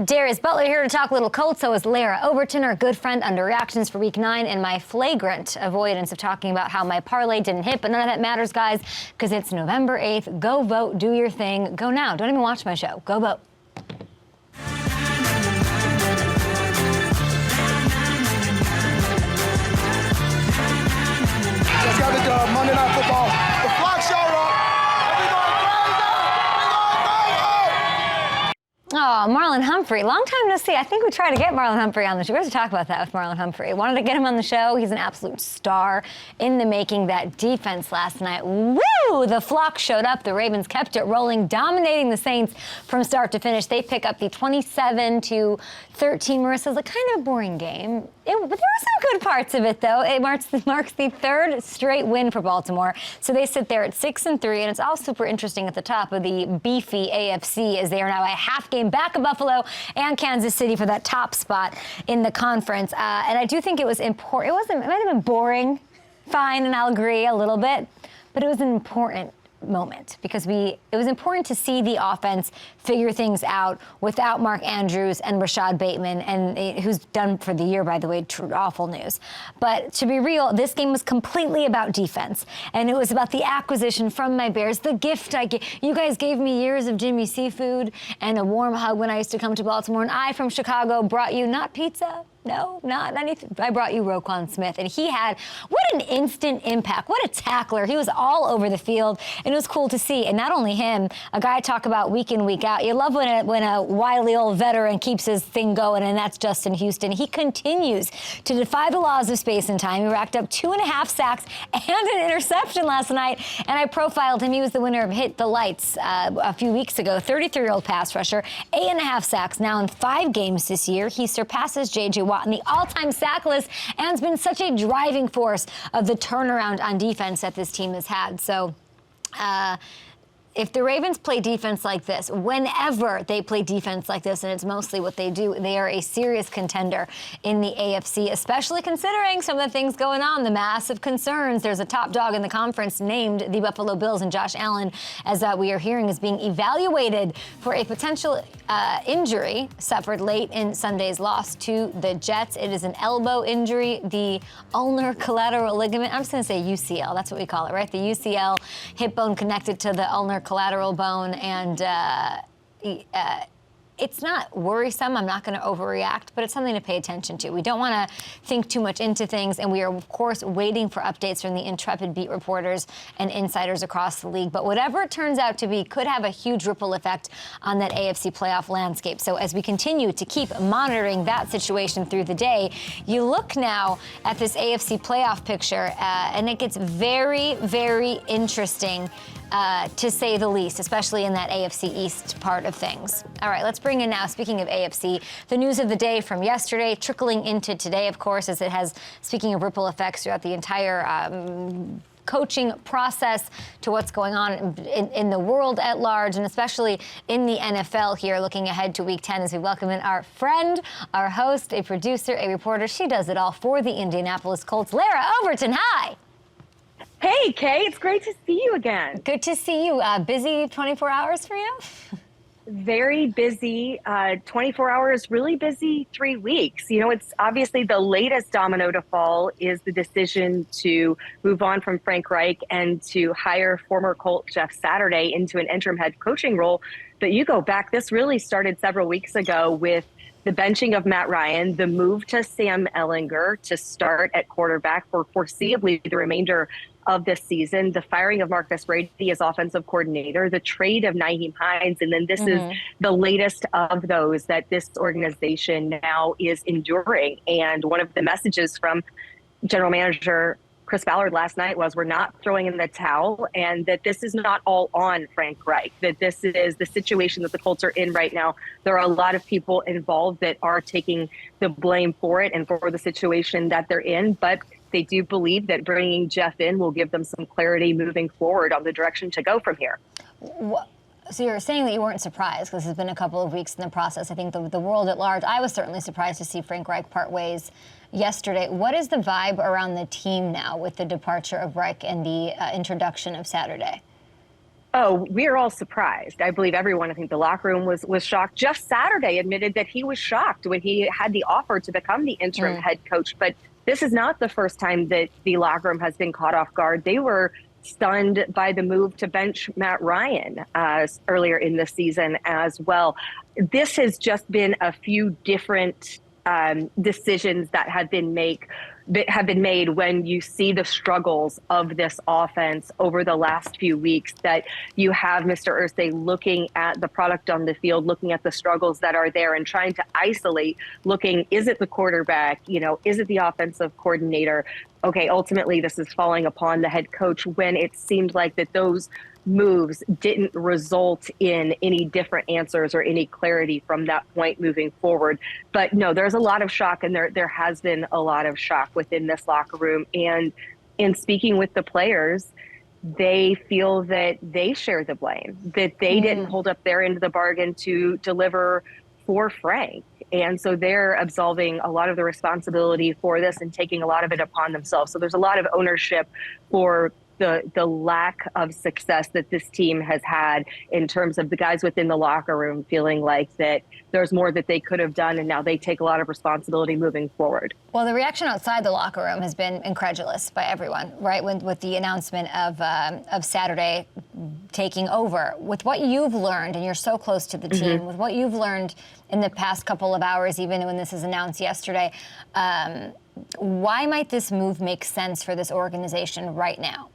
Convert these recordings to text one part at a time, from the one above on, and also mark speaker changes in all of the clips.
Speaker 1: Darius Butler here to talk a little Colts. So is Larra Overton, our good friend, under reactions for Week 9, and my flagrant avoidance of talking about how my parlay didn't hit. But none of that matters, guys, because it's November 8th. Go vote, do your thing. Go now. Don't even watch my show. Go vote.
Speaker 2: Let's go to Monday Night Football. The flock show up.
Speaker 1: Oh, Marlon Humphrey. Long time no see. I think we tried to get Marlon Humphrey on the show. We have to talk about that with Marlon Humphrey. Wanted to get him on the show. He's an absolute star in the making. That defense last night. Woo! The flock showed up. The Ravens kept it rolling, dominating the Saints from start to finish. They pick up the 27-13. Marissa's a kind of boring game. But there were some good parts of it, though. It marks the third straight win for Baltimore. So they sit there at 6-3, and it's all super interesting at the top of the beefy AFC as they are now a half game back of Buffalo and Kansas City for that top spot in the conference. And I do think it was important. It might have been boring, fine, and I'll agree a little bit, but it was an important moment because it was important to see the offense figure things out without Mark Andrews and Rashad Bateman, and who's done for the year, by the way. Awful news. But to be real, this game was completely about defense, and it was about the acquisition from my Bears, the gift I gave. You guys gave me years of Jimmy Seafood and a warm hug when I used to come to Baltimore, and I from Chicago brought you not pizza. No, not anything. I brought you Roquan Smith, and he had what an instant impact. What a tackler. He was all over the field, and it was cool to see. And not only him, a guy I talk about week in, week out. You love when a wily old veteran keeps his thing going, and that's Justin Houston. He continues to defy the laws of space and time. He racked up 2.5 sacks and an interception last night, and I profiled him. He was the winner of Hit the Lights a few weeks ago. 33-year-old pass rusher, 8.5 sacks now in 5 games this year. He surpasses J.J. Watt in the all-time sack list and has been such a driving force of the turnaround on defense that this team has had. So if the Ravens play defense like this, whenever they play defense like this, and it's mostly what they do, they are a serious contender in the AFC, especially considering some of the things going on, the massive concerns. There's a top dog in the conference named the Buffalo Bills, and Josh Allen, as we are hearing, is being evaluated for a potential injury suffered late in Sunday's loss to the Jets. It is an elbow injury, the ulnar collateral ligament. I'm just going to say UCL. That's what we call it, right? The UCL hip bone connected to the ulnar collateral bone, and it's not worrisome. I'm not going to overreact, but it's something to pay attention to. We don't want to think too much into things, and we are, of course, waiting for updates from the intrepid beat reporters and insiders across the league. But whatever it turns out to be could have a huge ripple effect on that AFC playoff landscape. So as we continue to keep monitoring that situation through the day, you look now at this AFC playoff picture, and it gets very, very interesting, to say the least, especially in that AFC East part of things. All right, let's bring in now, speaking of AFC, the news of the day from yesterday, trickling into today, of course, as it has, speaking of ripple effects throughout the entire coaching process to what's going on in the world at large, and especially in the NFL here, looking ahead to Week 10 as we welcome in our friend, our host, a producer, a reporter. She does it all for the Indianapolis Colts, Larra Overton. Hi.
Speaker 3: Hey, Kay, it's great to see you again.
Speaker 1: Good to see you. Busy 24 hours for you?
Speaker 3: Very busy, 24 hours, really busy 3 weeks. You know, it's obviously the latest domino to fall is the decision to move on from Frank Reich and to hire former Colt Jeff Saturday into an interim head coaching role. But you go back, this really started several weeks ago with the benching of Matt Ryan, the move to Sam Ehlinger to start at quarterback for foreseeably the remainder of this season, the firing of Marcus Brady as offensive coordinator, the trade of Nyheim Hines, and then this is the latest of those that this organization now is enduring. And one of the messages from general manager Chris Ballard last night was, we're not throwing in the towel, and that this is not all on Frank Reich, that this is the situation that the Colts are in right now. There are a lot of people involved that are taking the blame for it and for the situation that they're in, but they do believe that bringing Jeff in will give them some clarity moving forward on the direction to go from here.
Speaker 1: So you're saying that you weren't surprised, because it's been a couple of weeks in the process. I think the world at large, I was certainly surprised to see Frank Reich part ways yesterday. What is the vibe around the team now with the departure of Reich and the introduction of Saturday?
Speaker 3: Oh, we are all surprised. I believe everyone, I think the locker room was shocked. Jeff Saturday admitted that he was shocked when he had the offer to become the interim head coach. But this is not the first time that the locker room has been caught off guard. They were stunned by the move to bench Matt Ryan earlier in the season as well. This has just been a few different decisions that have been made when you see the struggles of this offense over the last few weeks, that you have Mr. Irsay looking at the product on the field, looking at the struggles that are there and trying to isolate, is it the quarterback? Is it the offensive coordinator? Okay, ultimately this is falling upon the head coach, when it seemed like that those moves didn't result in any different answers or any clarity from that point moving forward. But no, there's a lot of shock, and there has been a lot of shock within this locker room. And in speaking with the players, they feel that they share the blame, that they didn't hold up their end of the bargain to deliver for Frank. And so they're absolving a lot of the responsibility for this and taking a lot of it upon themselves. So there's a lot of ownership for the lack of success that this team has had, in terms of the guys within the locker room feeling like that there's more that they could have done, and now they take a lot of responsibility moving forward.
Speaker 1: Well, the reaction outside the locker room has been incredulous by everyone, right? With the announcement of Saturday taking over. With what you've learned, and you're so close to the team, with what you've learned in the past couple of hours, even when this was announced yesterday, why might this move make sense for this organization right now?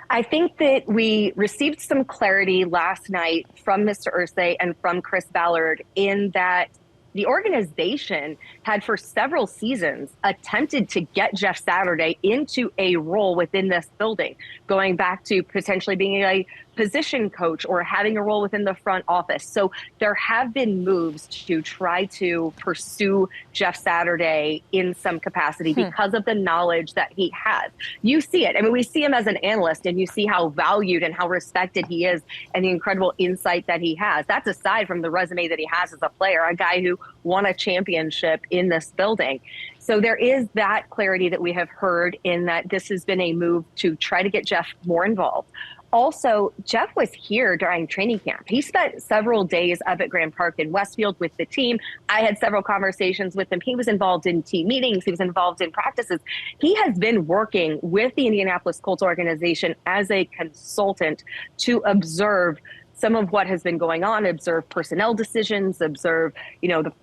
Speaker 3: I think that we received some clarity last night from Mr. Irsay and from Chris Ballard, in that the organization had for several seasons attempted to get Jeff Saturday into a role within this building, going back to potentially being a position coach or having a role within the front office. So there have been moves to try to pursue Jeff Saturday in some capacity because of the knowledge that he has. You see it. I mean, we see him as an analyst, and you see how valued and how respected he is, and the incredible insight that he has. That's aside from the resume that he has as a player, a guy who won a championship in this building. So there is that clarity that we have heard, in that this has been a move to try to get Jeff more involved. Also, Jeff was here during training camp. He spent several days up at Grand Park in Westfield with the team. I had several conversations with him. He was involved in team meetings. He was involved in practices. He has been working with the Indianapolis Colts organization as a consultant to observe some of what has been going on, observe personnel decisions, observe, the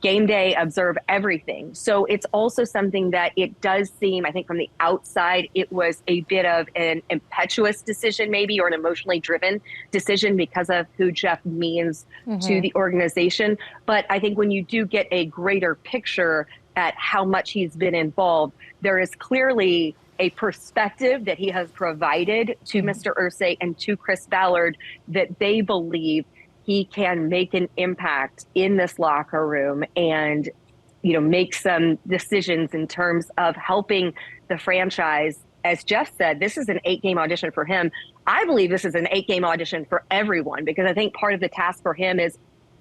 Speaker 3: game day, observe everything. So it's also something that it does seem, I think from the outside, it was a bit of an impetuous decision maybe, or an emotionally driven decision because of who Jeff means to the organization. But I think when you do get a greater picture at how much he's been involved, there is clearly a perspective that he has provided to Mr. Irsay and to Chris Ballard, that they believe he can make an impact in this locker room and, make some decisions in terms of helping the franchise. As Jeff said, this is an 8-game audition for him. I believe this is an 8-game audition for everyone, because I think part of the task for him is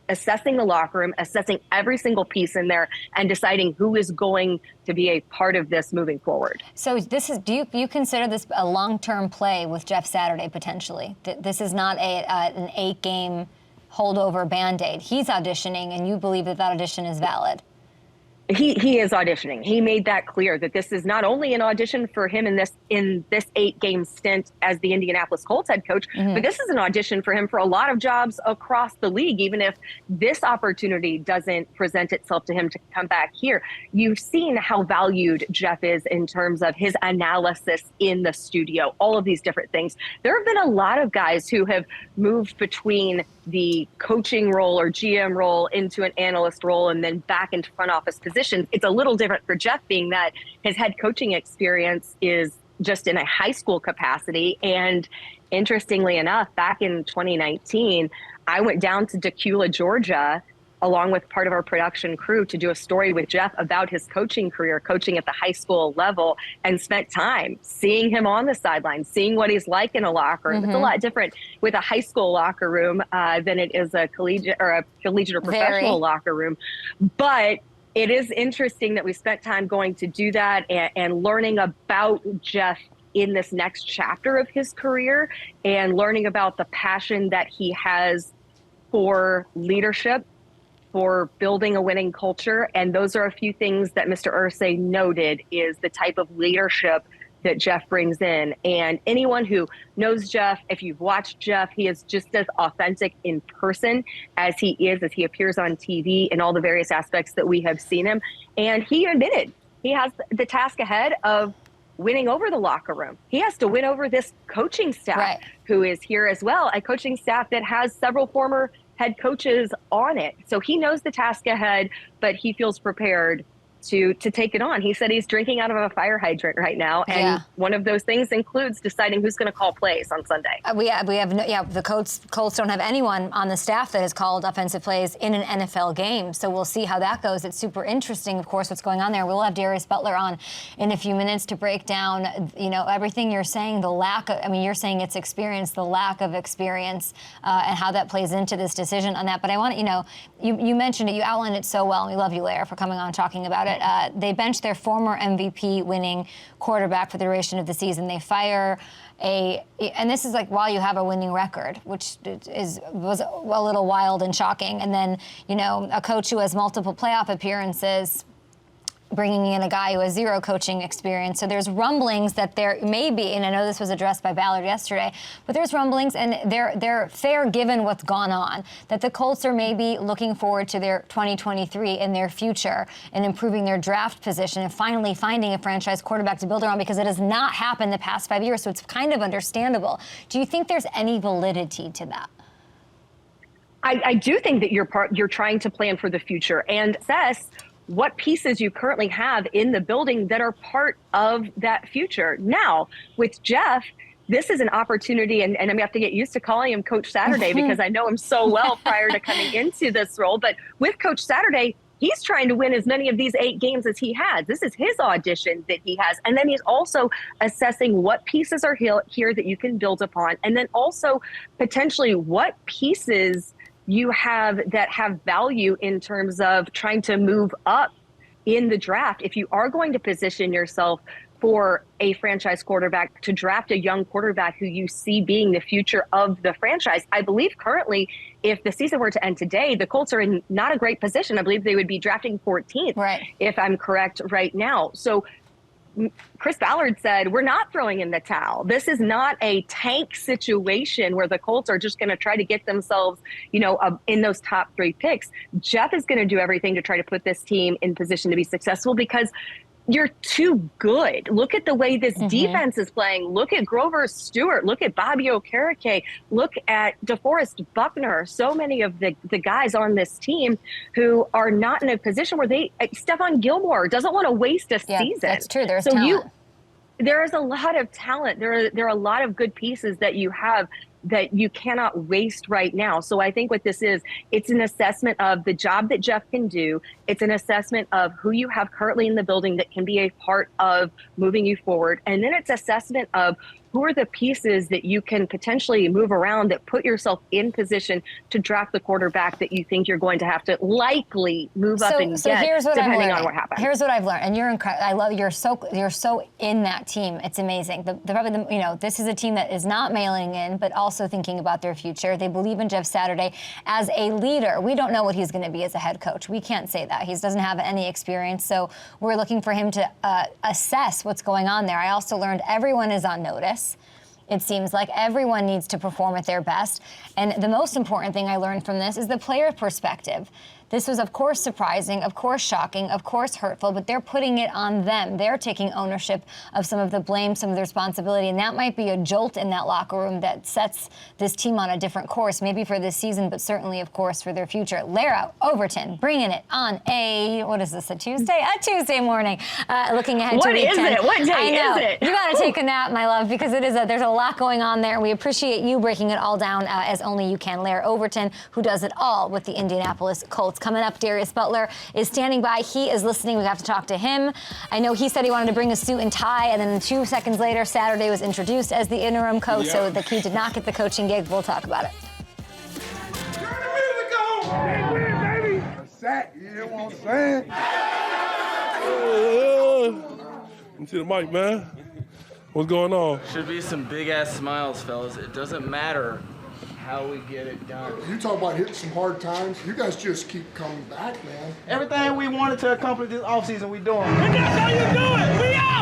Speaker 3: assessing the locker room, assessing every single piece in there, and deciding who is going to be a part of this moving forward.
Speaker 1: So do you consider this a long-term play with Jeff Saturday potentially? This is not an 8-game holdover Band-Aid. He's auditioning, and you believe that audition is valid?
Speaker 3: He is auditioning. He made that clear, that this is not only an audition for him in this 8-game stint as the Indianapolis Colts head coach, but this is an audition for him for a lot of jobs across the league, even if this opportunity doesn't present itself to him to come back here. You've seen how valued Jeff is in terms of his analysis in the studio, all of these different things. There have been a lot of guys who have moved between the coaching role or GM role into an analyst role and then back into front office positions. It's a little different for Jeff, being that his head coaching experience is just in a high school capacity. And interestingly enough, back in 2019, I went down to Decula, Georgia, along with part of our production crew, to do a story with Jeff about his coaching career, coaching at the high school level, and spent time seeing him on the sidelines, seeing what he's like in a locker room. It's a lot different with a high school locker room than it is a collegiate or professional locker room. But it is interesting that we spent time going to do that and learning about Jeff in this next chapter of his career and learning about the passion that he has for leadership, for building a winning culture. And those are a few things that Mr. Irsay noted is the type of leadership that Jeff brings in. And anyone who knows Jeff, if you've watched Jeff, he is just as authentic in person as he appears on TV in all the various aspects that we have seen him. And he admitted he has the task ahead of winning over the locker room. He has to win over this coaching staff who is here as well, a coaching staff that has several former head coaches on it. So he knows the task ahead, but he feels prepared to take it on. He said he's drinking out of a fire hydrant right now, and one of those things includes deciding who's going to call plays on Sunday.
Speaker 1: The Colts don't have anyone on the staff that has called offensive plays in an NFL game, so we'll see how that goes. It's super interesting, of course, what's going on there. We'll have Darius Butler on in a few minutes to break down, everything you're saying. You're saying it's experience, the lack of experience, and how that plays into this decision on that. But I want you mentioned it, you outlined it so well, and we love you, Larra, for coming on talking about it. They benched their former MVP winning quarterback for the duration of the season. They fire and this is like while you have a winning record, which was a little wild and shocking. And then, a coach who has multiple playoff appearances, bringing in a guy who has zero coaching experience. So there's rumblings that there may be, and I know this was addressed by Ballard yesterday, but there's rumblings, and they're fair given what's gone on, that the Colts are maybe looking forward to their 2023 and their future and improving their draft position and finally finding a franchise quarterback to build around, because it has not happened the past 5 years, so it's kind of understandable. Do you think there's any validity to that?
Speaker 3: I do think that you're trying to plan for the future and assess what pieces you currently have in the building that are part of that future. Now, with Jeff, this is an opportunity, and I'm going to have to get used to calling him Coach Saturday because I know him so well prior to coming into this role. But with Coach Saturday, he's trying to win as many of these 8 games as he has. This is his audition that he has. And then he's also assessing what pieces are here that you can build upon. And then also potentially what pieces you have that have value in terms of trying to move up in the draft. If you are going to position yourself for a franchise quarterback, to draft a young quarterback who you see being the future of the franchise. I believe currently, if the season were to end today, the Colts are in not a great position. I believe they would be drafting 14th, if I'm correct right now. So Chris Ballard said, we're not throwing in the towel. This is not a tank situation where the Colts are just going to try to get themselves, in those top 3 picks. Jeff is going to do everything to try to put this team in position to be successful because you're too good. Look at the way this defense is playing. Look at Grover Stewart. Look at Bobby Okereke. Look at DeForest Buckner. So many of the guys on this team who are not in a position where Stephon Gilmore doesn't want to waste a season. That's true. There's talent. There is a lot of talent. There are a lot of good pieces that you have that you cannot waste right now. So I think what this is, it's an assessment of the job that Jeff can do. It's an assessment of who you have currently in the building that can be a part of moving you forward. And then it's assessment of who are the pieces that you can potentially move around that put yourself in position to draft the quarterback that you think you're going to have to likely move up and get, depending on what happens.
Speaker 1: Here's what I've learned, and you're incredible. I love you're so in that team. It's amazing. This is a team that is not mailing in, but also thinking about their future. They believe in Jeff Saturday as a leader. We don't know what he's going to be as a head coach. We can't say that. He doesn't have any experience, so we're looking for him to assess what's going on there. I also learned everyone is on notice. It seems like everyone needs to perform at their best. And the most important thing I learned from this is the player perspective. This was, of course, surprising, of course, shocking, of course, hurtful, but they're putting it on them. They're taking ownership of some of the blame, some of the responsibility, and that might be a jolt in that locker room that sets this team on a different course, maybe for this season, but certainly, of course, for their future. Larra Overton bringing it on a Tuesday morning, looking ahead to week 10.
Speaker 3: What is it? What day is it?
Speaker 1: You got to take a nap, my love, because there's a lot going on there. We appreciate you breaking it all down as only you can. Larra Overton, who does it all with the Indianapolis Colts. Coming up, Darius Butler is standing by. He is listening. We have to talk to him. I know he said he wanted to bring a suit and tie, and then 2 seconds later, Saturday was introduced as the interim coach, so that he did not get the coaching gig. We'll talk about it.
Speaker 2: Turn the music on! Hey, win, baby! A sack, you know what I'm saying?
Speaker 4: Into the mic, man. What's going on?
Speaker 5: Should be some big-ass smiles, fellas. It doesn't matter how we get it done.
Speaker 2: You talk about hitting some hard times. You guys just keep coming back, man.
Speaker 5: Everything we wanted to accomplish this offseason, we doing.
Speaker 6: And that's how you do it. We out!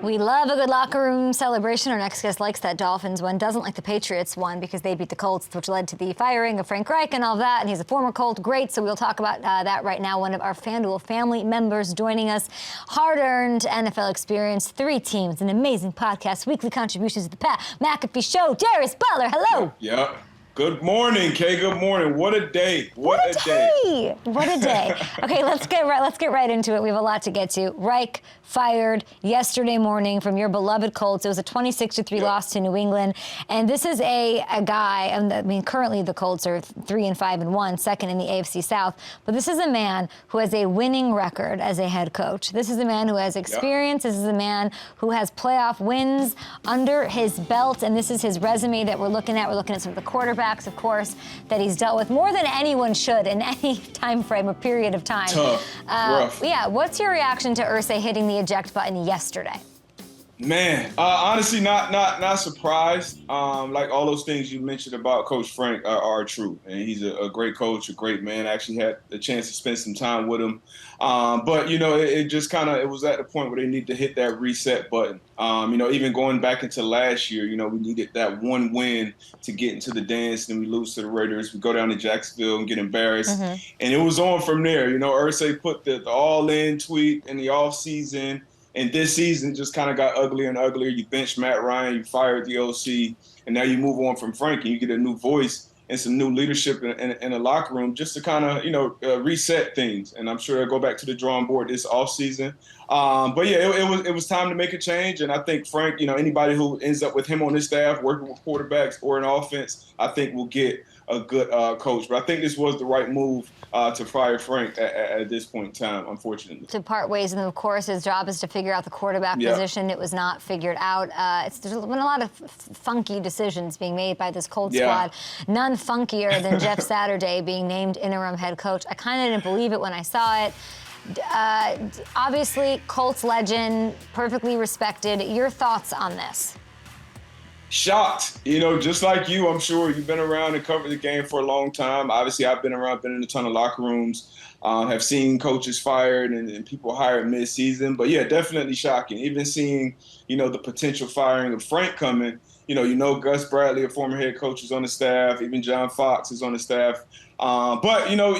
Speaker 1: We love a good locker room celebration. Our next guest likes that Dolphins one, doesn't like the Patriots one because they beat the Colts, which led to the firing of Frank Reich and all that. And he's a former Colt, great. So we'll talk about that right now. One of our FanDuel family members joining us. Hard-earned NFL experience, 3 teams, an amazing podcast, weekly contributions to the Pat McAfee Show. Darius Butler, hello.
Speaker 7: Yep. Good morning, Kay. Good morning. What a day. What a day.
Speaker 1: What a day. Okay, let's get right into it. We have a lot to get to. Reich fired yesterday morning from your beloved Colts. It was a 26-3 loss to New England. And this is a guy, I mean, currently the Colts are 3-5-1, second in the AFC South. But this is a man who has a winning record as a head coach. This is a man who has experience. This is a man who has playoff wins under his belt. And this is his resume that we're looking at. We're looking at some of the quarterbacks, of course, that he's dealt with more than anyone should in any time frame or period of time.
Speaker 7: Tough, rough.
Speaker 1: Yeah, what's your reaction to Irsay hitting the eject button yesterday?
Speaker 7: Man, honestly, not surprised. Like all those things you mentioned about Coach Frank are true, and he's a great coach, a great man. I actually had the chance to spend some time with him, but you know, it just kind of was at the point where they need to hit that reset button. You know, even going back into last year, you know, we needed that one win to get into the dance, and we lose to the Raiders. We go down to Jacksonville and get embarrassed, and it was on from there. You know, Irsay put the all-in tweet in the offseason. And this season just kind of got uglier and uglier. You benched Matt Ryan, you fired the OC, and now you move on from Frank and you get a new voice and some new leadership in the locker room just to kind of, you know, reset things. And I'm sure they'll go back to the drawing board this offseason. But yeah, it was time to make a change. And I think Frank, you know, anybody who ends up with him on his staff working with quarterbacks or an offense, I think will get a good coach. But I think this was the right move to fire Frank at this point in time, unfortunately.
Speaker 1: To part ways, and of course his job is to figure out the quarterback position. It was not figured out. There's been a lot of funky decisions being made by this Colts squad. None funkier than Jeff Saturday being named interim head coach. I kind of didn't believe it when I saw it. Obviously, Colts legend, perfectly respected. Your thoughts on this?
Speaker 7: Shocked. You know, just like you, I'm sure you've been around and covered the game for a long time. Obviously, I've been around, been in a ton of locker rooms, have seen coaches fired and people hired mid-season. But, yeah, definitely shocking. Even seeing, you know, the potential firing of Frank coming, you know, Gus Bradley, a former head coach, is on the staff. Even John Fox is on the staff. But, you know,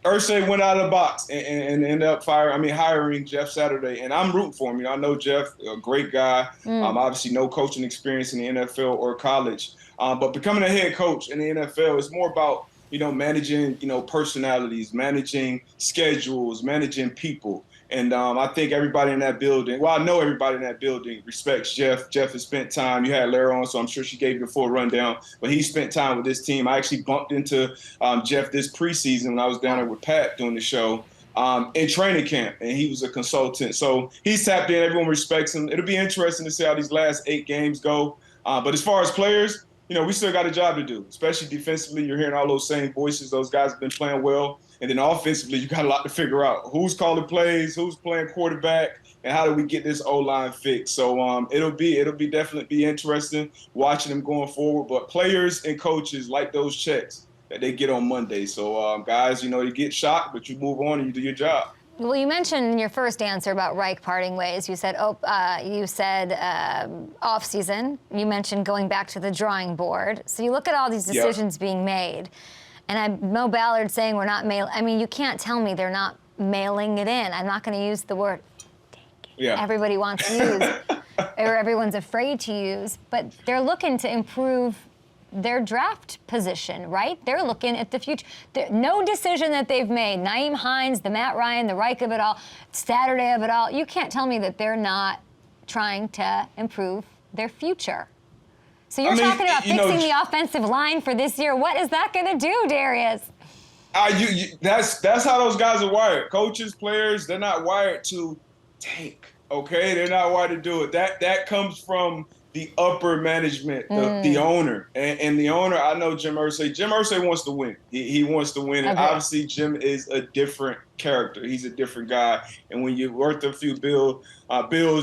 Speaker 7: Irsay went out of the box and ended up hiring Jeff Saturday. And I'm rooting for him. You know, I know Jeff, a great guy. Obviously, no coaching experience in the NFL or college. But becoming a head coach in the NFL is more about, you know, managing, you know, personalities, managing schedules, managing people. And I think everybody in that building, well, I know everybody in that building respects Jeff. Jeff has spent time. You had Larra on, so I'm sure she gave you the full rundown. But he spent time with this team. I actually bumped into Jeff this preseason when I was down there with Pat doing the show in training camp, and he was a consultant. So he's tapped in. Everyone respects him. It'll be interesting to see how these last 8 games go. But as far as players, you know, we still got a job to do, especially defensively. You're hearing all those same voices. Those guys have been playing well. And then offensively, you got a lot to figure out. Who's calling plays, who's playing quarterback, and how do we get this O-line fixed? So it'll definitely be interesting watching them going forward. But players and coaches like those checks that they get on Monday. So guys, you know, you get shocked, but you move on and you do your job.
Speaker 1: Well, you mentioned in your first answer about Reich parting ways. You said, off season. You mentioned going back to the drawing board. So you look at all these decisions being made. And I know Ballard saying we're not mailing. I mean, you can't tell me they're not mailing it in. I'm not going to use the word everybody wants to use or everyone's afraid to use. But they're looking to improve their draft position, right? They're looking at the future. No decision that they've made, Nyheim Hines, the Matt Ryan, the Reich of it all, Saturday of it all, you can't tell me that they're not trying to improve their future. So you're talking about fixing the offensive line for this year. What is that going to do, Darius?
Speaker 7: That's how those guys are wired. Coaches, players, they're not wired to tank, okay? They're not wired to do it. That comes from the upper management, the owner. And the owner, I know Jim Irsay. Jim Irsay wants to win. He wants to win. And obviously, Jim is a different character. He's a different guy. And when you're worth a few bills,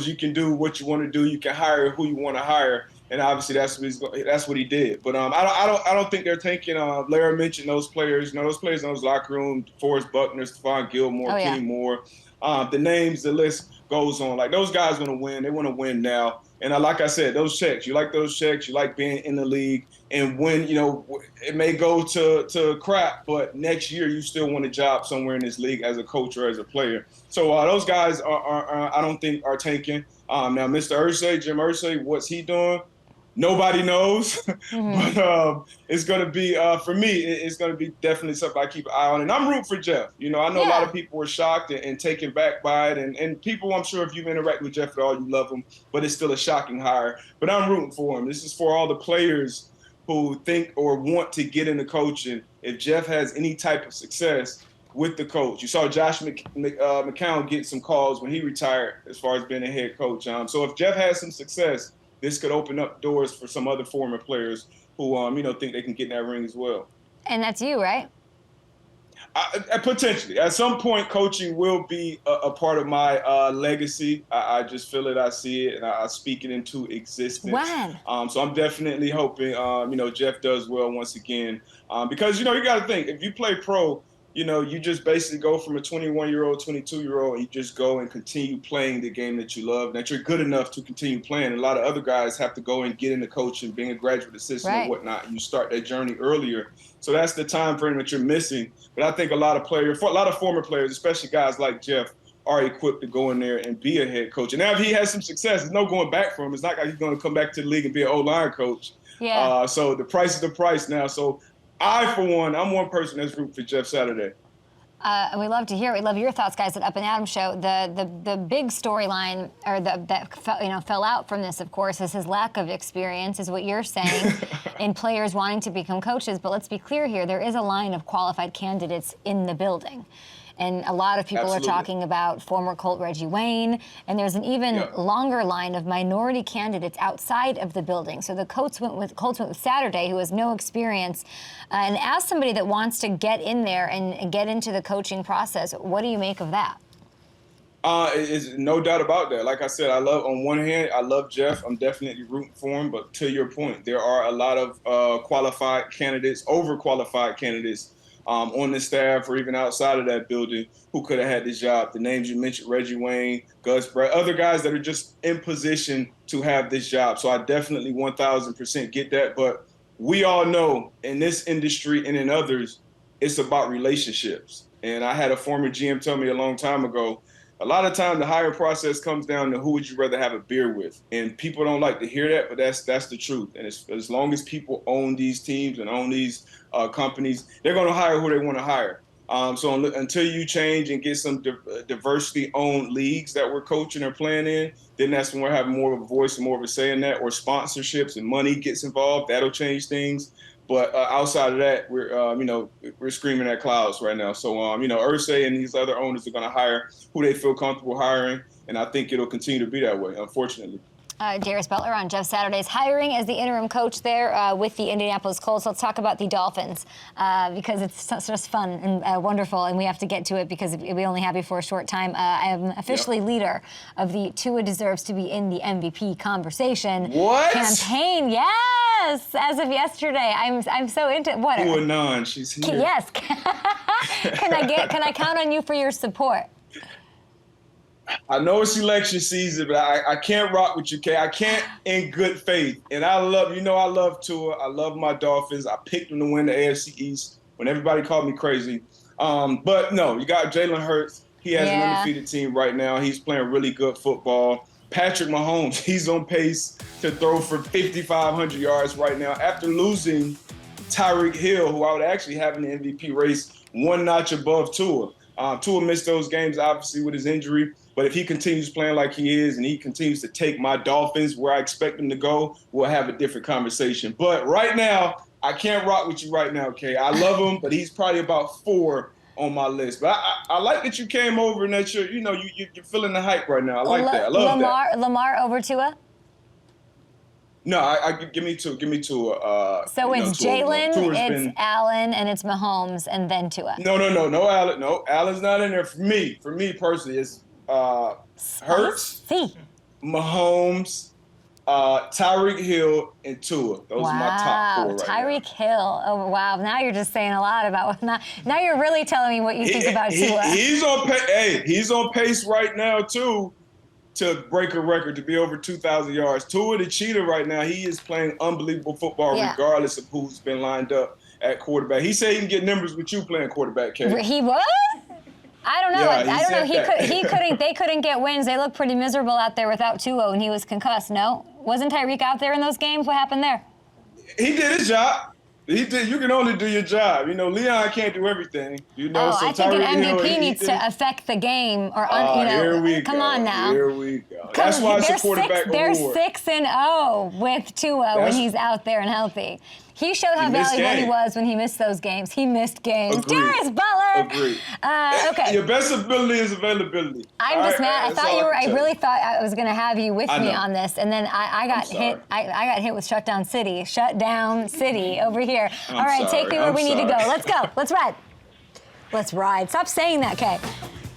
Speaker 7: you can do what you want to do. You can hire who you want to hire. And obviously, that's what he did. But I don't think they're taking. Larra mentioned those players. You know, those players in those locker rooms: DeForest Buckner, Stephon Gilmore, Kenny Moore. The names, the list goes on. Like, those guys want to win. They want to win now. And like I said, those checks. You like those checks. You like being in the league. And when, you know, it may go to crap, but next year you still want a job somewhere in this league as a coach or as a player. So those guys are I don't think are tanking. Now, Mr. Irsay, Jim Irsay, what's he doing? Nobody knows, but it's going to be, for me, it's going to be definitely something I keep an eye on. And I'm rooting for Jeff. You know, I know a lot of people were shocked and taken back by it. And people, I'm sure if you've interacted with Jeff at all, you love him, but it's still a shocking hire. But I'm rooting for him. This is for all the players who think or want to get into coaching. If Jeff has any type of success with the coach, you saw Josh McCown get some calls when he retired as far as being a head coach. So if Jeff has some success, this could open up doors for some other former players who, think they can get in that ring as well. And
Speaker 1: that's you, right?
Speaker 7: Potentially. At some point, coaching will be a part of my legacy. I just feel it. I see it, and I speak it into existence.
Speaker 1: When?
Speaker 7: So I'm definitely hoping, Jeff does well once again. Because, you got to think, if you play pro, you just basically go from a 21-year-old, 22-year-old, and you just go and continue playing the game that you love, that you're good enough to continue playing. A lot of other guys have to go and get into coaching, being a graduate assistant and whatnot. You start that journey earlier. So that's the time frame that you're missing. But I think a lot of former players, especially guys like Jeff, are equipped to go in there and be a head coach. And now if he has some success, there's no going back for him. It's not like he's going to come back to the league and be an O-line coach.
Speaker 1: Yeah.
Speaker 7: So the price is the price now. So I'm one person that's rooting for Jeff Saturday.
Speaker 1: And we love to hear it. We love your thoughts, guys, at Up and Adam Show. The big storyline, or that fell out from this, of course, is his lack of experience, is what you're saying, in players wanting to become coaches. But let's be clear here: there is a line of qualified candidates in the building. And a lot of people are talking about former Colt Reggie Wayne, and there's an even longer line of minority candidates outside of the building. So the Colts went with Saturday, who has no experience. And as somebody that wants to get in there and get into the coaching process, what do you make of that?
Speaker 7: It's no doubt about that. Like I said, on one hand, I love Jeff. I'm definitely rooting for him. But to your point, there are a lot of qualified candidates, overqualified candidates, on the staff or even outside of that building who could have had this job. The names you mentioned, Reggie Wayne, Gus Brad, other guys that are just in position to have this job. So I definitely 1,000% get that. But we all know in this industry and in others, it's about relationships. And I had a former GM tell me a long time ago, a lot of time the hiring process comes down to who would you rather have a beer with. And people don't like to hear that, but that's the truth. And as long as people own these teams and own these companies, they're going to hire who they want to hire. So until you change and get some diversity-owned leagues that we're coaching or playing in, then that's when we're having more of a voice and more of a say in that, or sponsorships and money gets involved. That'll change things. But outside of that, we're screaming at clouds right now. So, Irsay and these other owners are going to hire who they feel comfortable hiring, and I think it'll continue to be that way, unfortunately.
Speaker 1: Darius Butler on Jeff Saturday's hiring as the interim coach there with the Indianapolis Colts. Let's talk about the Dolphins because it's just fun and wonderful, and we have to get to it because we only have you for a short time. I am officially leader of the Tua deserves to be in the MVP conversation campaign. Yes, as of yesterday. I'm so into what?
Speaker 7: Tua none. She's here.
Speaker 1: Yes. Can I count on you for your support?
Speaker 7: I know it's election season, but I can't rock with you, Kay. I can't in good faith. And I love Tua. I love my Dolphins. I picked them to win the AFC East when everybody called me crazy. But no, you got Jalen Hurts. He has an undefeated team right now. He's playing really good football. Patrick Mahomes, he's on pace to throw for 5,500 yards right now after losing Tyreek Hill, who I would actually have in the MVP race one notch above Tua. Tua missed those games, obviously, with his injury. But if he continues playing like he is and he continues to take my Dolphins where I expect him to go, we'll have a different conversation. But right now, I can't rock with you right now, Kay. I love him, but he's probably about 4 on my list. But I like that you came over and that you're feeling the hype right now. I like that. I love that.
Speaker 1: Lamar over Tua?
Speaker 7: No, I give me two. Give me two.
Speaker 1: So it's Jalen, it's Allen, and it's Mahomes, and then Tua.
Speaker 7: No, Allen. No, Allen's not in there for me. For me personally, it's Hurts, Mahomes, Tyreek Hill, and Tua. Those are my top four right
Speaker 1: Tyreek Hill. Oh, wow. Now you're just saying a lot about now you're really telling me what you think about Tua.
Speaker 7: He's on he's on pace right now, too, to break a record, to be over 2,000 yards. Tua, the cheetah right now, he is playing unbelievable football regardless of who's been lined up at quarterback. He said he can get numbers with you playing quarterback, Kay.
Speaker 1: He was? I don't know.
Speaker 7: Yeah,
Speaker 1: I don't know. They couldn't get wins. They looked pretty miserable out there without Tua when he was concussed. No? Wasn't Tyreek out there in those games? What happened there?
Speaker 7: He did his job. He did. You can only do your job. You know, Leon can't do everything. You know, so
Speaker 1: I think an MVP needs to affect the game. Or
Speaker 7: here we
Speaker 1: come
Speaker 7: go.
Speaker 1: on now.
Speaker 7: Here we go. That's why it's a quarterback award.
Speaker 1: They're 6-0 with Tua when he's out there and healthy. He showed how valuable he was when he missed those games. He missed games.
Speaker 7: Agreed.
Speaker 1: Darius Butler.
Speaker 7: Agreed.
Speaker 1: Okay.
Speaker 7: Your best ability is availability.
Speaker 1: I'm just mad. I really thought I was going to have you with me on this, and then I got hit. I got hit with Shutdown City. Shutdown City over here. All right, take me where we need to go. Let's go. Let's ride. Let's ride. Stop saying that, Kay.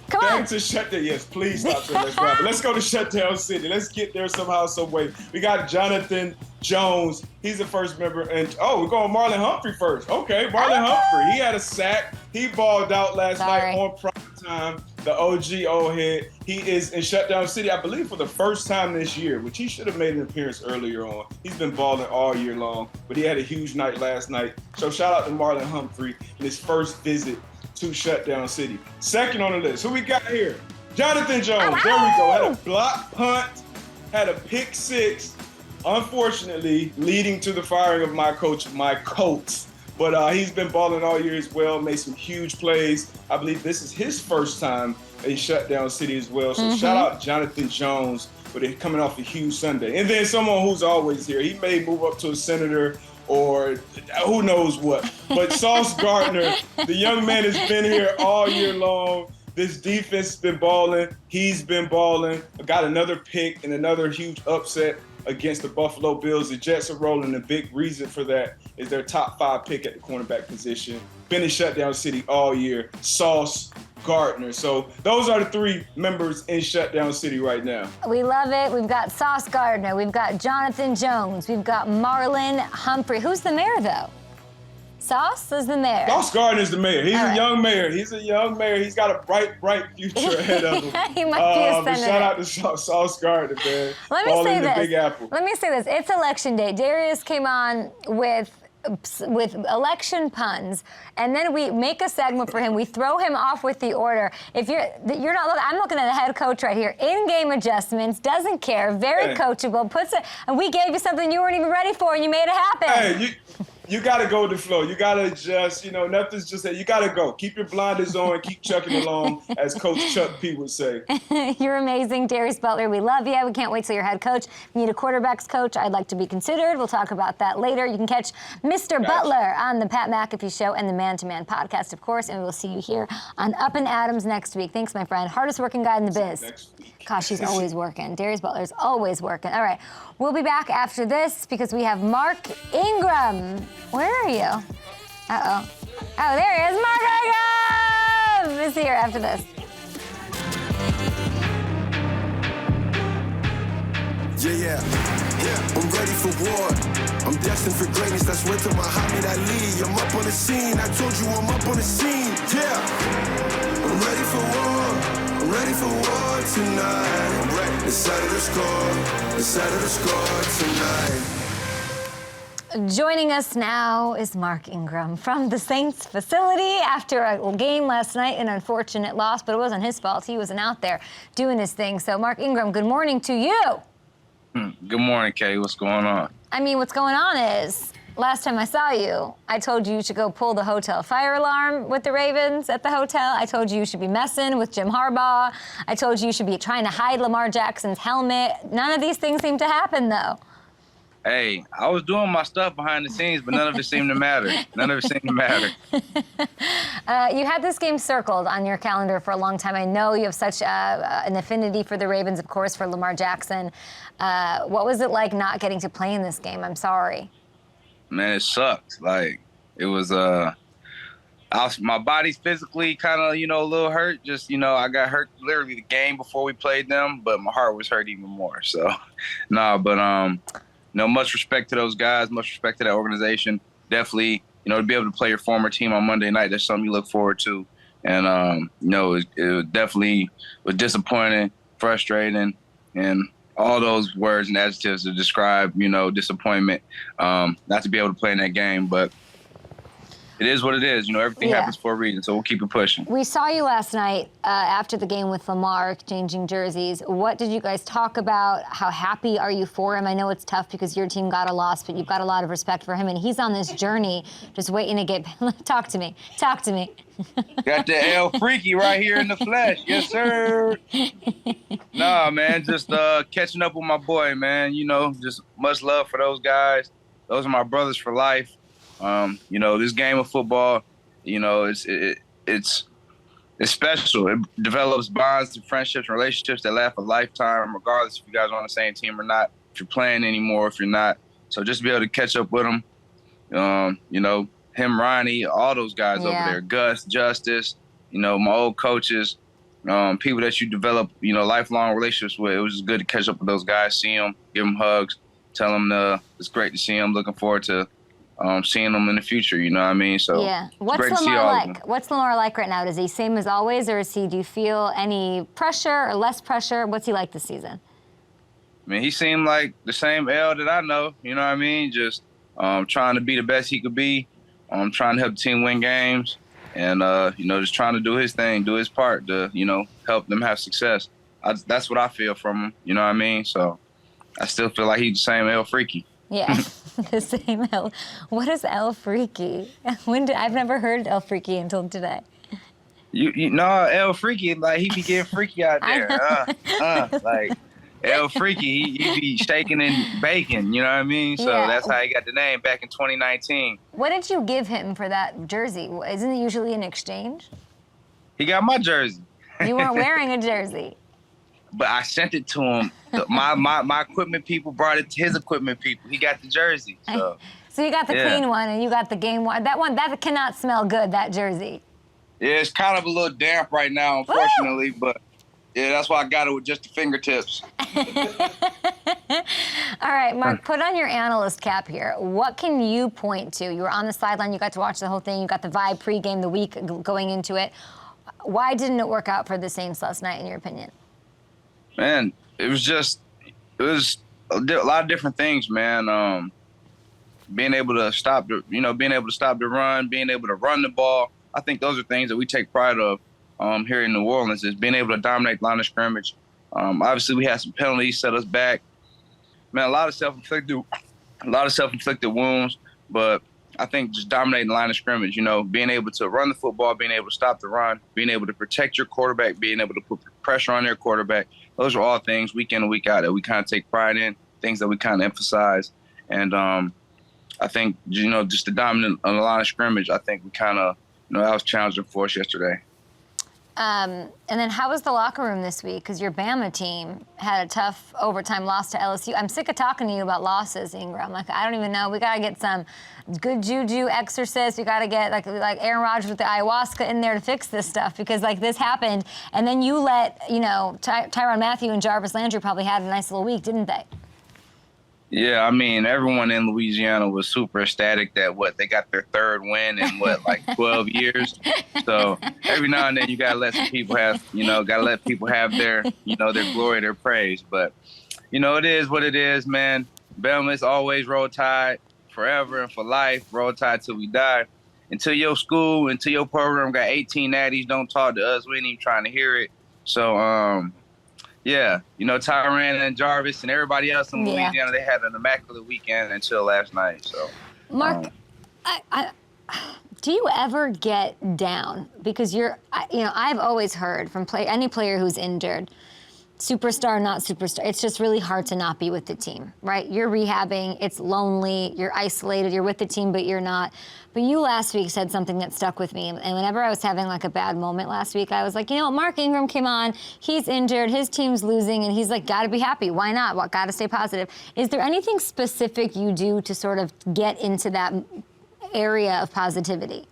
Speaker 1: Come on.
Speaker 7: Back to Shutdown. Yes, please stop saying let's ride. But let's go to Shutdown City. Let's get there somehow, some way. We got Jonathan Jones. He's the first member. And, we're going Marlon Humphrey first. Okay, Marlon Humphrey. He had a sack. He balled out last night on prime time. The OG old head. He is in Shutdown City, I believe, for the first time this year, which he should have made an appearance earlier on. He's been balling all year long, but he had a huge night last night. So shout out to Marlon Humphrey in his first visit to Shutdown City. Second on the list, who we got here? Jonathan Jones. There we go. Had a block punt, had a pick six, unfortunately leading to the firing of my coach, my Colts. But he's been balling all year as well, made some huge plays. I believe this is his first time in Shutdown City as well. So shout out Jonathan Jones for coming off a huge Sunday. And then someone who's always here. He may move up to a senator or who knows what. But Sauce Gardner, the young man has been here all year long. This defense has been balling. He's been balling. Got another pick and another huge upset against the Buffalo Bills. The Jets are rolling. The big reason for that is their top 5 pick at the cornerback position. Been in Shutdown City all year. Sauce Gardner. So those are the 3 members in Shutdown City right now.
Speaker 1: We love it. We've got Sauce Gardner. We've got Jonathan Jones. We've got Marlon Humphrey. Who's the mayor, though? Sauce is the mayor.
Speaker 7: Sauce Gardner's the mayor. He's a young mayor. He's a young mayor. He's got a bright, bright future ahead of him.
Speaker 1: He might be a senator.
Speaker 7: Shout out to Sauce Gardner, man.
Speaker 1: Let me say this.
Speaker 7: Big Apple.
Speaker 1: Let me say this. It's election day. Darius came on with election puns, and then we make a segment for him. We throw him off with the order. If you're not looking, I'm looking at the head coach right here. In-game adjustments, doesn't care, very coachable. And we gave you something you weren't even ready for, and you made it happen.
Speaker 7: Hey, you got to go with the flow. You got to adjust. Nothing's just that. You got to go. Keep your blinders on. Keep chucking along, as Coach Chuck P would say.
Speaker 1: You're amazing, Darius Butler. We love you. We can't wait till you're head coach. If you need a quarterback's coach, I'd like to be considered. We'll talk about that later. You can catch Mr. Butler on the Pat McAfee Show and the Man to Man podcast, of course, and we'll see you here on Up and Adams next week. Thanks, my friend. Hardest working guy in the biz.
Speaker 7: Next week.
Speaker 1: Gosh, he's always working. Darius Butler's always working. All right, we'll be back after this because we have Mark Ingram. Where are you? Uh-oh. Oh, there he is. Mark Ingram is here after this.
Speaker 4: Yeah. I'm ready for war. I'm destined for greatness. That's where to Muhammad Ali. I'm up on the scene. I told you I'm up on the scene. Yeah. I'm ready for war. I'm ready for war tonight. I'm ready. The side of the score. The side of the score tonight.
Speaker 1: Joining us now is Mark Ingram from the Saints facility after a game last night, an unfortunate loss, but it wasn't his fault. He wasn't out there doing his thing. So, Mark Ingram, good morning to you.
Speaker 8: Good morning, Kay. What's going on?
Speaker 1: I mean, what's going on is, last time I saw you, I told you should go pull the hotel fire alarm with the Ravens at the hotel. I told you should be messing with Jim Harbaugh. I told you should be trying to hide Lamar Jackson's helmet. None of these things seem to happen, though.
Speaker 8: Hey, I was doing my stuff behind the scenes, but none of it seemed to matter. None of it seemed to matter.
Speaker 1: You had this game circled on your calendar for a long time. I know you have such an affinity for the Ravens, of course, for Lamar Jackson. What was it like not getting to play in this game? I'm sorry.
Speaker 8: Man, it sucked. Like, it was my body's physically kind of, a little hurt. Just, I got hurt literally the game before we played them, but my heart was hurt even more. So, much respect to those guys, much respect to that organization. Definitely, to be able to play your former team on Monday night, that's something you look forward to. And, it definitely was disappointing, frustrating, and all those words and adjectives to describe, disappointment, not to be able to play in that game. But it is what it is. Everything happens for a reason, so we'll keep it pushing.
Speaker 1: We saw you last night after the game with Lamar exchanging jerseys. What did you guys talk about? How happy are you for him? I know it's tough because your team got a loss, but you've got a lot of respect for him, and he's on this journey just waiting to get – talk to me.
Speaker 8: Got the L Freaky right here in the flesh. Yes, sir. Nah, man, just catching up with my boy, man. Just much love for those guys. Those are my brothers for life. This game of football, it's special. It develops bonds, friendships, and relationships that last a lifetime, regardless if you guys are on the same team or not, if you're playing anymore, if you're not. So just to be able to catch up with them, him, Ronnie, all those guys over there, Gus, Justice, my old coaches, people that you develop, lifelong relationships with. It was just good to catch up with those guys, see them, give them hugs, tell them it's great to see them. Looking forward to seeing them in the future, you know what I mean? So
Speaker 1: What's Lamar like? What's Lamar like right now? Is he same as always, or do you feel any pressure or less pressure? What's he like this season?
Speaker 8: I mean, he seemed like the same L that I know, you know what I mean? Just trying to be the best he could be, trying to help the team win games, and, just trying to do his thing, do his part to, help them have success. That's what I feel from him, you know what I mean? So I still feel like he's the same L Freaky.
Speaker 1: Yeah, the same L. What is L Freaky? I've never heard L Freaky until today.
Speaker 8: You know, L Freaky, like, he be getting freaky out there. Like, L Freaky, he be shaking and baking, you know what I mean? So that's how he got the name back in 2019.
Speaker 1: What did you give him for that jersey? Isn't it usually an exchange?
Speaker 8: He got my jersey.
Speaker 1: You weren't wearing a jersey.
Speaker 8: But I sent it to him. My equipment people brought it to his equipment people. He got the jersey. So
Speaker 1: you got the clean one and you got the game one. That cannot smell good, that jersey.
Speaker 8: Yeah, it's kind of a little damp right now, unfortunately. Woo! But yeah, that's why I got it with just the fingertips.
Speaker 1: All right, Mark, put on your analyst cap here. What can you point to? You were on the sideline. You got to watch the whole thing. You got the vibe pregame, the week going into it. Why didn't it work out for the Saints last night, in your opinion?
Speaker 8: Man, it was a lot of different things, man. Being able to stop the run, being able to run the ball. I think those are things that we take pride of here in New Orleans, is being able to dominate the line of scrimmage. Obviously, we had some penalties set us back. Man, a lot of self-inflicted wounds, but I think just dominating the line of scrimmage, being able to run the football, being able to stop the run, being able to protect your quarterback, being able to put pressure on their quarterback. Those are all things week in and week out that we kind of take pride in, things that we kind of emphasize. And I think, just the dominant on the line of scrimmage, I think we kind of, that was challenging for us yesterday.
Speaker 1: And then how was the locker room this week? Because your Bama team had a tough overtime loss to LSU. I'm sick of talking to you about losses, Ingram. Like, I don't even know. We got to get some good juju exorcist. We got to get like Aaron Rodgers with the ayahuasca in there to fix this stuff, because this happened. And then you let, Tyrann Mathieu and Jarvis Landry probably had a nice little week, didn't they?
Speaker 8: Yeah, I mean, everyone in Louisiana was super ecstatic that they got their third win in 12 years. So every now and then you gotta let some people have, their, their glory, their praise. But, it is what it is, man. Bama's always Roll Tide forever and for life. Roll Tide till we die. Until your school, until your program got 18 natties, don't talk to us. We ain't even trying to hear it. So, yeah, Tyrann and Jarvis and everybody else in Louisiana, they had an immaculate weekend until last night. So,
Speaker 1: Mark, do you ever get down? Because I've always heard from any player who's injured, superstar, not superstar. It's just really hard to not be with the team, right? You're rehabbing, it's lonely, you're isolated, you're with the team, but you're not. But you last week said something that stuck with me. And whenever I was having like a bad moment last week, I was like, you know, Mark Ingram came on, he's injured, his team's losing, and he's like, gotta be happy. Why not? Well, gotta stay positive. Is there anything specific you do to sort of get into that area of positivity?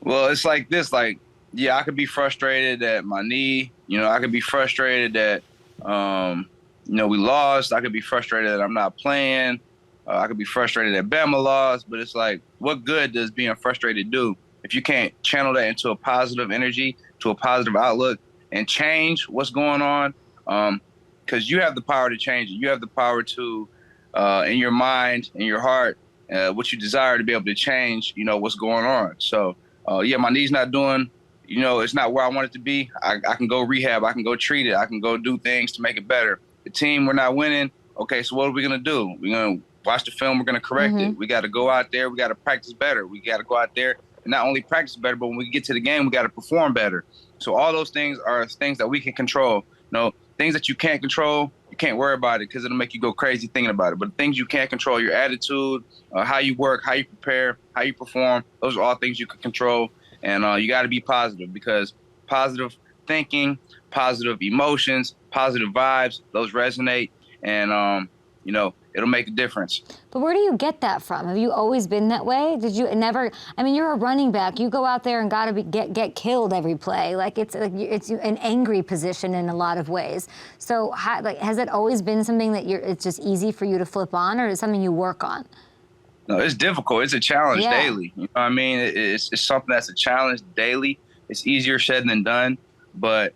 Speaker 8: Well, it's like this, like, yeah, I could be frustrated at my knee. You know, I could be frustrated that, you know, we lost. I could be frustrated that I'm not playing. I could be frustrated that Bama lost. But it's like, what good does being frustrated do if you can't channel that into a positive energy, to a positive outlook, and change what's going on? Because you have the power to change it. You have the power to, in your mind, in your heart, what you desire to be able to change, you know, what's going on. So, yeah, my knee's not doing, you know, it's not where I want it to be. I can go rehab. I can go treat it. I can go do things to make it better. The team, we're not winning. Okay, so what are we going to do? We're going to watch the film. We're going to correct it. We got to go out there. We got to practice better. We got to go out there and not only practice better, but when we get to the game, we got to perform better. So all those things are things that we can control. You know, things that you can't control, you can't worry about it because it'll make you go crazy thinking about it. But the things you can't control, your attitude, how you work, how you prepare, how you perform, those are all things you can control. And you got to be positive because positive thinking, positive emotions, positive vibes, those resonate. And, you know, it'll make a difference.
Speaker 1: But where do you get that from? Have you always been that way? Did you never? I mean, you're a running back. You go out there and gotta get killed every play. Like it's an angry position in a lot of ways. So, has it always been something that it's just easy for you to flip on, or is it something you work on?
Speaker 8: No, it's difficult. It's a challenge daily. You know what I mean? It's something that's a challenge daily. It's easier said than done. But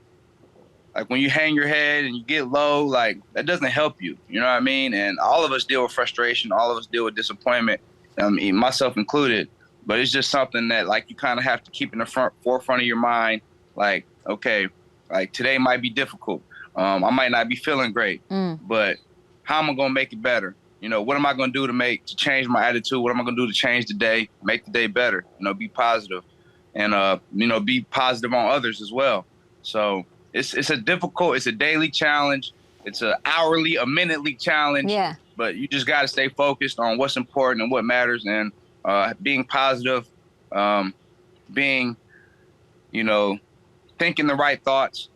Speaker 8: like when you hang your head and you get low, like that doesn't help you. You know what I mean? And all of us deal with frustration. All of us deal with disappointment, myself included. But it's just something that like you kind of have to keep in the forefront of your mind. Like, okay, like today might be difficult. I might not be feeling great, but how am I going to make it better? You know, what am I going to do to change my attitude? What am I going to do to change the day, make the day better? You know, be positive and, you know, be positive on others as well. So it's a daily challenge. It's an hourly, a minutely challenge. Yeah. But you just got to stay focused on what's important and what matters and being positive, being, you know, thinking the right thoughts.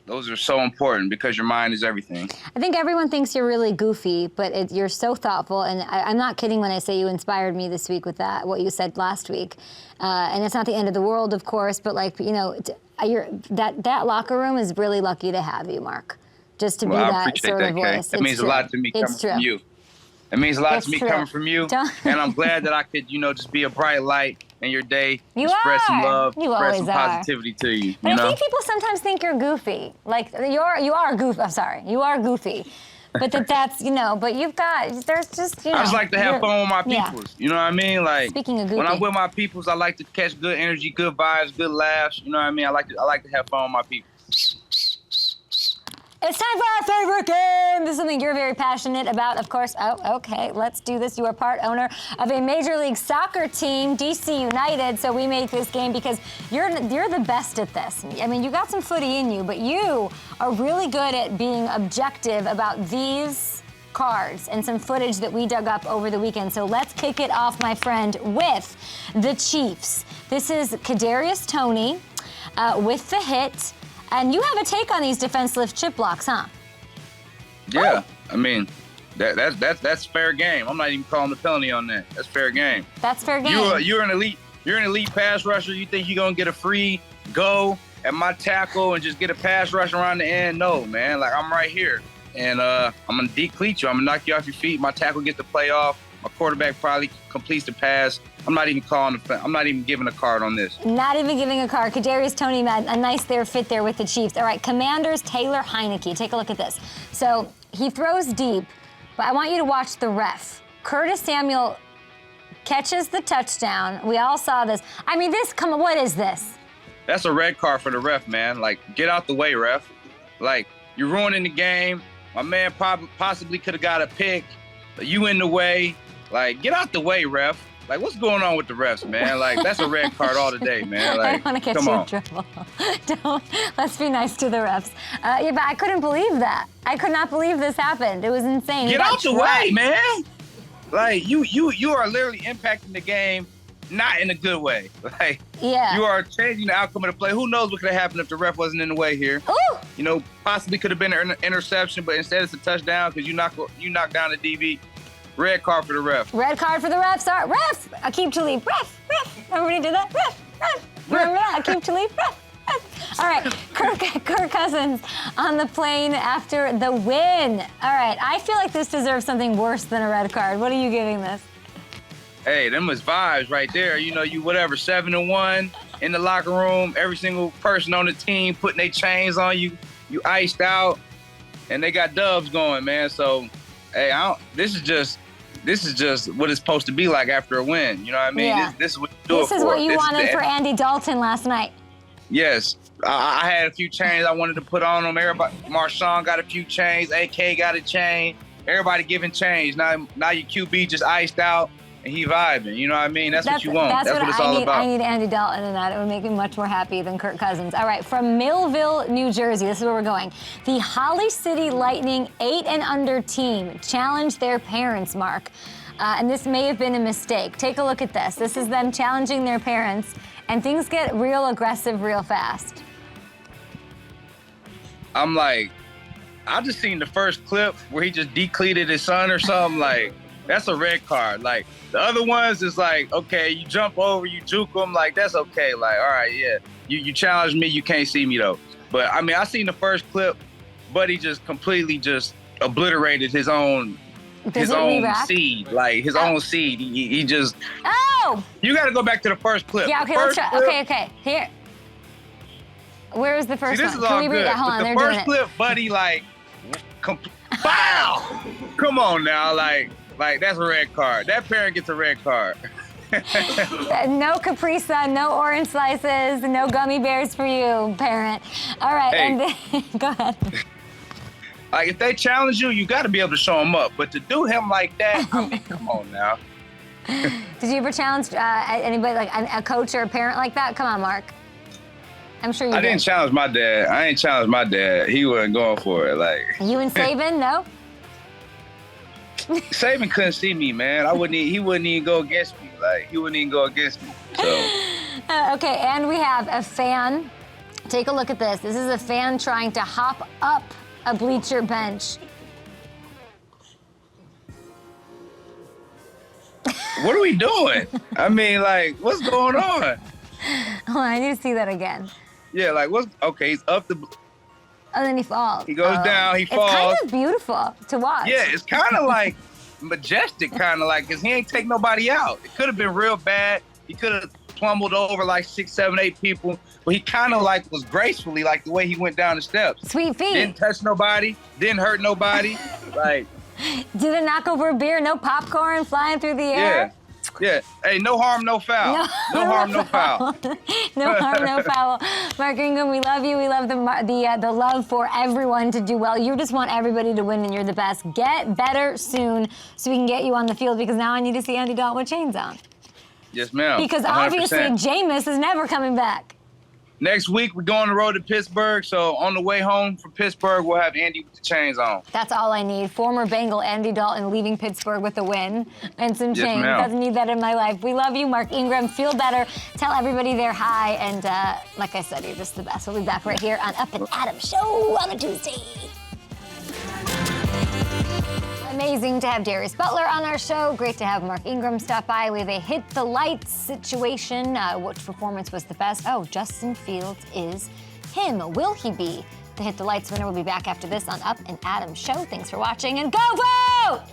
Speaker 8: Those are so important because your mind is everything. I
Speaker 1: think everyone thinks you're really goofy, but you're so thoughtful. And I'm not kidding when I say you inspired me this week with that, what you said last week. And it's not the end of the world, of course, but like, you know, that locker room is really lucky to have you, Mark. Just to be that sort of voice.
Speaker 8: It means a lot to me coming from you. It means a lot to me coming from you. And I'm glad that I could, you know, just be a bright light in your day. Spread some love, spread some positivity to you.
Speaker 1: But I think people sometimes think you're goofy. Like you are goofy. I'm sorry, you are goofy. But that's, you know, but there's just, you know.
Speaker 8: I just like to have fun with my peoples. You know what I mean? Like,
Speaker 1: speaking of goofy,
Speaker 8: when I'm with my peoples, I like to catch good energy, good vibes, good laughs. You know what I mean? I like to have fun with my people.
Speaker 1: It's time for our favorite game. This is something you're very passionate about, of course. Oh, okay, let's do this. You are part owner of a Major League Soccer team, DC United, so we made this game because you're the best at this. I mean, you got some footy in you, but you are really good at being objective about these cards and some footage that we dug up over the weekend. So let's kick it off, my friend, with the Chiefs. This is Kadarius Toney with the hit. And you have a take on these defensive chip blocks, huh?
Speaker 8: Yeah, I mean, that's fair game. I'm not even calling the penalty on that. That's fair game.
Speaker 1: That's fair game.
Speaker 8: You're an elite pass rusher. You think you're gonna get a free go at my tackle and just get a pass rush around the end? No, man. Like I'm right here, and I'm gonna decleat you. I'm gonna knock you off your feet. My tackle gets the play off. My quarterback probably completes the pass. I'm not even giving a card on this.
Speaker 1: Not even giving a card. Kadarius Toney, a nice fit there with the Chiefs. All right, Commanders, Taylor Heineke. Take a look at this. So he throws deep, but I want you to watch the ref. Curtis Samuel catches the touchdown. We all saw this. I mean, what is this?
Speaker 8: That's a red card for the ref, man. Like, get out the way, ref. Like, you're ruining the game. My man possibly could have got a pick. You in the way. Like, get out the way, ref. Like, what's going on with the refs, man? Like, that's a red card all the day, man. Like,
Speaker 1: I don't want to get
Speaker 8: come
Speaker 1: you
Speaker 8: on.
Speaker 1: in trouble. Don't. Let's be nice to the refs. Yeah, but I couldn't believe that. I could not believe this happened. It was insane.
Speaker 8: Get out the way, man. Like, you are literally impacting the game, not in a good way. Like,
Speaker 1: yeah.
Speaker 8: You are changing the outcome of the play. Who knows what could have happened if the ref wasn't in the way here?
Speaker 1: Ooh.
Speaker 8: You know, possibly could have been an interception, but instead it's a touchdown because you knock down the DB. Red card for the ref.
Speaker 1: Red card for the refs. Ref. Aqib Talib. Ref. Everybody did that? Ref. Remember that? Aqib Talib. Ref. All right, Kirk Cousins on the plane after the win. All right, I feel like this deserves something worse than a red card. What are you giving this?
Speaker 8: Hey, them was vibes right there. You know, you whatever, 7-1 in the locker room. Every single person on the team putting their chains on you. You iced out, and they got dubs going, man. So, hey, this is just what it's supposed to be like after a win. You know what I mean?
Speaker 1: Yeah.
Speaker 8: This is what you do it for.
Speaker 1: This is what you
Speaker 8: This
Speaker 1: wanted for Andy Dalton last night.
Speaker 8: Yes. I had a few chains I wanted to put on them. Everybody, Marshawn got a few chains. AK got a chain. Everybody giving chains. Now your QB just iced out and he vibing. You know what I mean? That's what you want. That's what it's all about.
Speaker 1: I need Andy Dalton in that. It would make me much more happy than Kirk Cousins. All right, from Millville, New Jersey, this is where we're going. The Holly City Lightning 8 and under team challenged their parents, Mark. And this may have been a mistake. Take a look at this. This is them challenging their parents, and things get real aggressive real fast.
Speaker 8: I'm like, I just seen the first clip where he just decleated his son or something. Like, that's a red card. Like, the other ones is like, okay, you jump over, you juke him. Like, that's okay. Like, all right, yeah. You challenge me, you can't see me, though. But, I mean, I seen the first clip, but he just completely just obliterated his own seed. Like, his own seed. He just...
Speaker 1: Oh!
Speaker 8: You got to go back to the first clip.
Speaker 1: Yeah, okay, let's try. Okay. Here. Where was the first one?
Speaker 8: This is all good.
Speaker 1: Hold on,
Speaker 8: the first clip, buddy, like, wow! Come on now, like that's a red card. That parent gets a red card.
Speaker 1: No Capri Sun, no orange slices, no gummy bears for you, parent. All right,
Speaker 8: Hey.
Speaker 1: and then, go ahead.
Speaker 8: Like, if they challenge you, you got to be able to show them up. But to do him like that, I mean, come on now.
Speaker 1: Did you ever challenge anybody, like a coach or a parent like that? Come on, Mark. I'm sure you did.
Speaker 8: I didn't challenge my dad. I ain't challenged my dad. He wasn't going for it. Like,
Speaker 1: You and Saban, no?
Speaker 8: Saban couldn't see me, man. He wouldn't even go against me. Like, he wouldn't even go against me. So.
Speaker 1: Okay, and we have a fan. Take a look at this. This is a fan trying to hop up a bleacher bench.
Speaker 8: What are we doing? I mean, like, what's going on?
Speaker 1: Hold on, I need to see that again.
Speaker 8: Yeah, like, okay, he's up the...
Speaker 1: Oh, then he falls.
Speaker 8: He goes down, he falls.
Speaker 1: It's kind of beautiful to watch.
Speaker 8: Yeah, it's kind of like majestic, kind of like, because he ain't take nobody out. It could have been real bad. He could have plummeled over like 6, 7, 8 people, but he kind of like was gracefully, like the way he went down the steps.
Speaker 1: Sweet feet.
Speaker 8: Didn't touch nobody, didn't hurt nobody. Like,
Speaker 1: didn't knock over a beer, no popcorn flying through the air.
Speaker 8: Yeah. Hey, no harm, no foul. No harm, no foul.
Speaker 1: No harm, no foul. Mark Ingram, we love you. We love the love for everyone to do well. You just want everybody to win, and you're the best. Get better soon so we can get you on the field, because now I need to see Andy Dalton with chains on.
Speaker 8: Yes, ma'am.
Speaker 1: Because
Speaker 8: 100%.
Speaker 1: obviously Jameis is never coming back.
Speaker 8: Next week, we're going on the road to Pittsburgh. So on the way home from Pittsburgh, we'll have Andy with the chains on.
Speaker 1: That's all I need. Former Bengal Andy Dalton leaving Pittsburgh with a win and some chains.
Speaker 8: ma'am.
Speaker 1: Doesn't need that in my life. We love you, Mark Ingram. Feel better. Tell everybody they're hi. And like I said, you're just the best. We'll be back right here on Up and Adam Show on a Tuesday. Amazing to have Darius Butler on our show. Great to have Mark Ingram stop by. We have a hit the lights situation. Which performance was the best? Oh, Justin Fields is him. Will he be the hit the lights winner? We'll be back after this on Up and Adam Show. Thanks for watching, and go vote!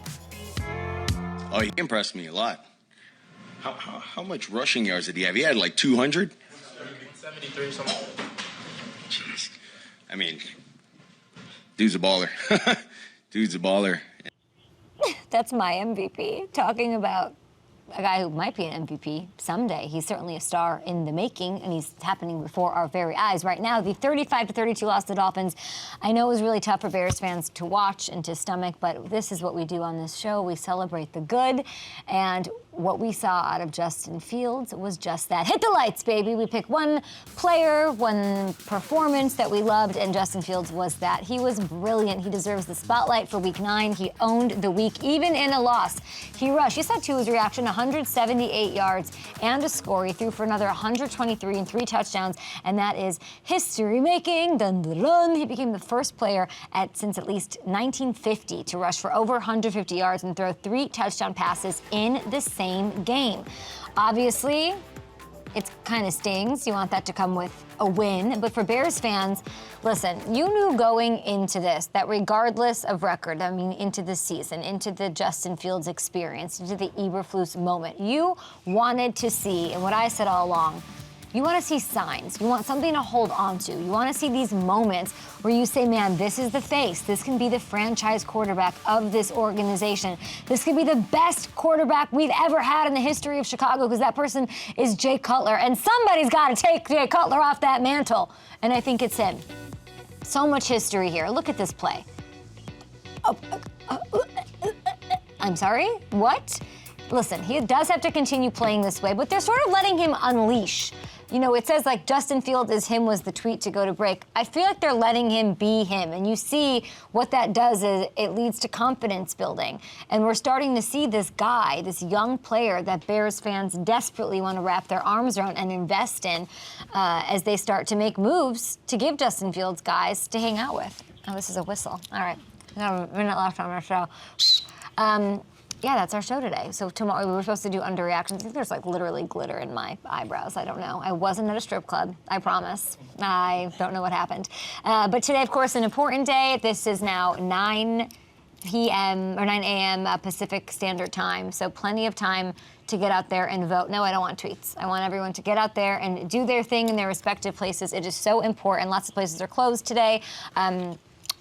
Speaker 9: Oh, he impressed me a lot. How much rushing yards did he have? He had like 200?
Speaker 5: 73 something.
Speaker 9: Jeez. I mean, dude's a baller. Dude's a baller.
Speaker 1: That's my MVP, talking about a guy who might be an MVP someday. He's certainly a star in the making, and he's happening before our very eyes right now. The 35-32 loss to the Dolphins. I know it was really tough for Bears fans to watch and to stomach, but this is what we do on this show. We celebrate the good, and what we saw out of Justin Fields was just that. Hit the lights, baby. We picked one player, one performance that we loved, and Justin Fields was that. He was brilliant. He deserves the spotlight for Week 9. He owned the week, even in a loss. He rushed. You saw Tua's reaction, 178 yards and a score. He threw for another 123 and 3 touchdowns, and that is history-making. Dun, dun, dun. He became the first player since at least 1950 to rush for over 150 yards and throw 3 touchdown passes in the same game. Obviously, it kind of stings. You want that to come with a win. But for Bears fans, listen, you knew going into this that regardless of record, I mean, into the season, into the Justin Fields experience, into the Eberflus moment, you wanted to see, and what I said all along, you want to see signs. You want something to hold on to. You want to see these moments where you say, man, this is the face. This can be the franchise quarterback of this organization. This could be the best quarterback we've ever had in the history of Chicago, because that person is Jay Cutler. And somebody's got to take Jay Cutler off that mantle. And I think it's him. So much history here. Look at this play. I'm sorry? What? Listen, he does have to continue playing this way, but they're sort of letting him unleash. You know, it says like Justin Fields is him was the tweet to go to break. I feel like they're letting him be him. And you see what that does is it leads to confidence building. And we're starting to see this guy, this young player that Bears fans desperately want to wrap their arms around and invest in as they start to make moves to give Justin Fields guys to hang out with. Oh, this is a whistle. All right, we have a minute left on our show. Yeah, that's our show today. So tomorrow we were supposed to do underreactions. I think there's like literally glitter in my eyebrows. I don't know. I wasn't at a strip club, I promise. I don't know what happened. But today, of course, an important day. This is now 9 p.m. or 9 a.m. Pacific Standard Time. So plenty of time to get out there and vote. No, I don't want tweets. I want everyone to get out there and do their thing in their respective places. It is so important. Lots of places are closed today.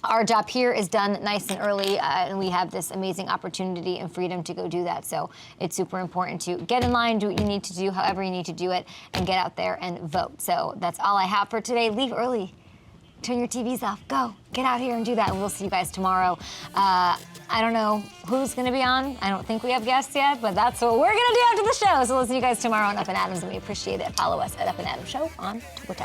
Speaker 1: Our job here is done nice and early, and we have this amazing opportunity and freedom to go do that. So it's super important to get in line, do what you need to do, however you need to do it, and get out there and vote. So that's all I have for today. Leave early. Turn your TVs off. Go. Get out here and do that, and we'll see you guys tomorrow. I don't know who's going to be on. I don't think we have guests yet, but that's what we're going to do after the show. So we'll see you guys tomorrow on Up and Adams, and we appreciate it. Follow us at Up and Adams Show on Twitter.